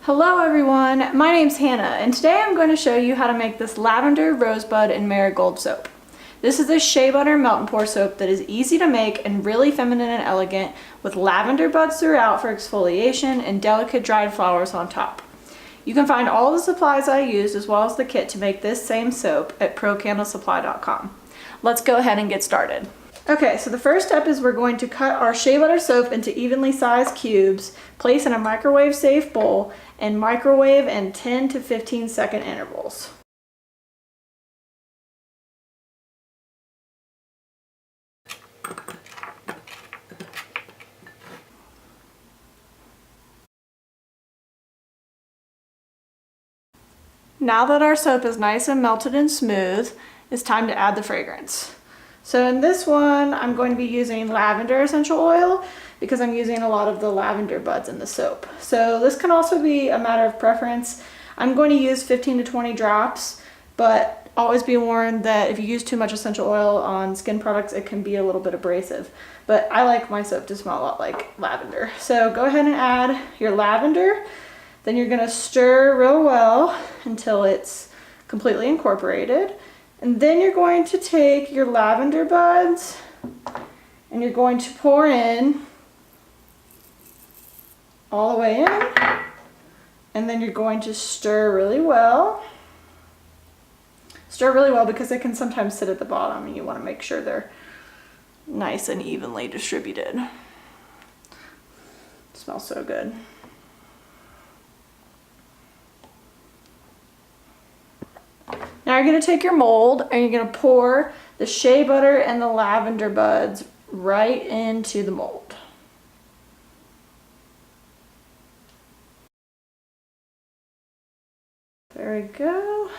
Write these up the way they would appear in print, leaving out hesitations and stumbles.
Hello everyone, my name's Hannah and today I'm going to show you how to make this lavender, rosebud, and marigold soap. This is a shea butter melt and pour soap that is easy to make and really feminine and elegant, with lavender buds throughout for exfoliation and delicate dried flowers on top. You can find all the supplies I used as well as the kit to make this same soap at procandlesupply.com. Let's go ahead and get started. Okay, so the first step is we're going to cut our shea butter soap into evenly sized cubes, place in a microwave safe bowl, and microwave in 10 to 15 second intervals. Now that our soap is nice and melted and smooth, it's time to add the fragrance. So in this one, I'm going to be using lavender essential oil because I'm using a lot of the lavender buds in the soap. So this can also be a matter of preference. I'm going to use 15 to 20 drops, but always be warned that if you use too much essential oil on skin products, it can be a little bit abrasive. But I like my soap to smell a lot like lavender. So go ahead and add your lavender. Then you're gonna stir real well until it's completely incorporated. And then you're going to take your lavender buds and you're going to pour in all the way in. And then you're going to stir really well. Stir really well because they can sometimes sit at the bottom and you want to make sure they're nice and evenly distributed. It smells so good. Now you're going to take your mold and you're going to pour the shea butter and the lavender buds right into the mold. There we go.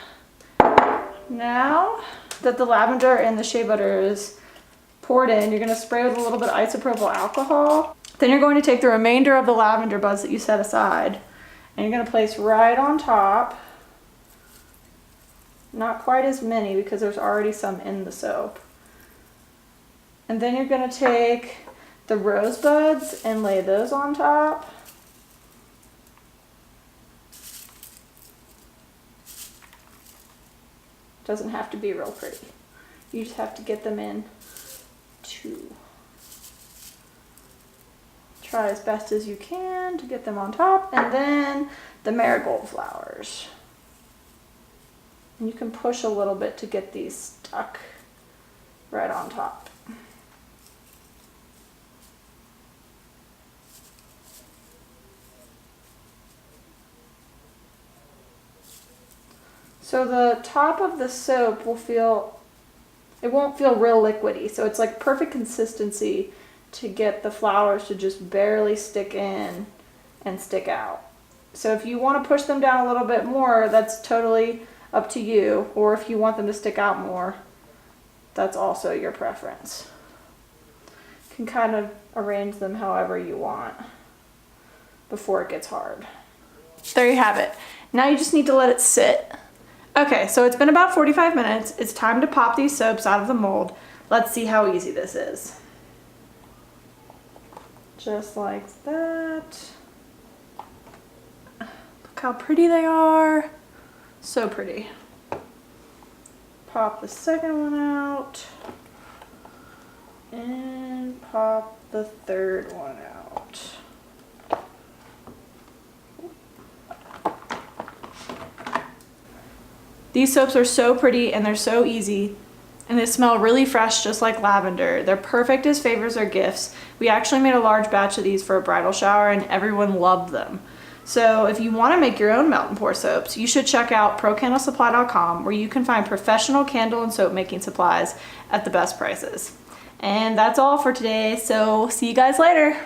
Now that the lavender and the shea butter is poured in, you're going to spray with a little bit of isopropyl alcohol. Then you're going to take the remainder of the lavender buds that you set aside and you're going to place right on top. Not quite as many because there's already some in the soap. And then you're going to take the rose buds and lay those on top. Doesn't have to be real pretty. You just have to get them in to try as best as you can to get them on top. And then the marigold flowers. And you can push a little bit to get these stuck right on top. So the top of the soap will feel, it won't feel real liquidy. So it's like perfect consistency to get the flowers to just barely stick in and stick out. So if you want to push them down a little bit more, that's totally up to you, or if you want them to stick out more, that's also your preference. You can kind of arrange them however you want before it gets hard. There you have it. Now you just need to let it sit. Okay, so it's been about 45 minutes. It's time to pop these soaps out of the mold. Let's see how easy this is. Just like that. Look how pretty they are. So pretty. Pop the second one out and pop the third one out. These soaps are so pretty and they're so easy and they smell really fresh, just like lavender. They're perfect as favors or gifts. We actually made a large batch of these for a bridal shower and everyone loved them. So if you want to make your own melt and pour soaps, you should check out procandlesupply.com, where you can find professional candle and soap making supplies at the best prices. And that's all for today, so see you guys later.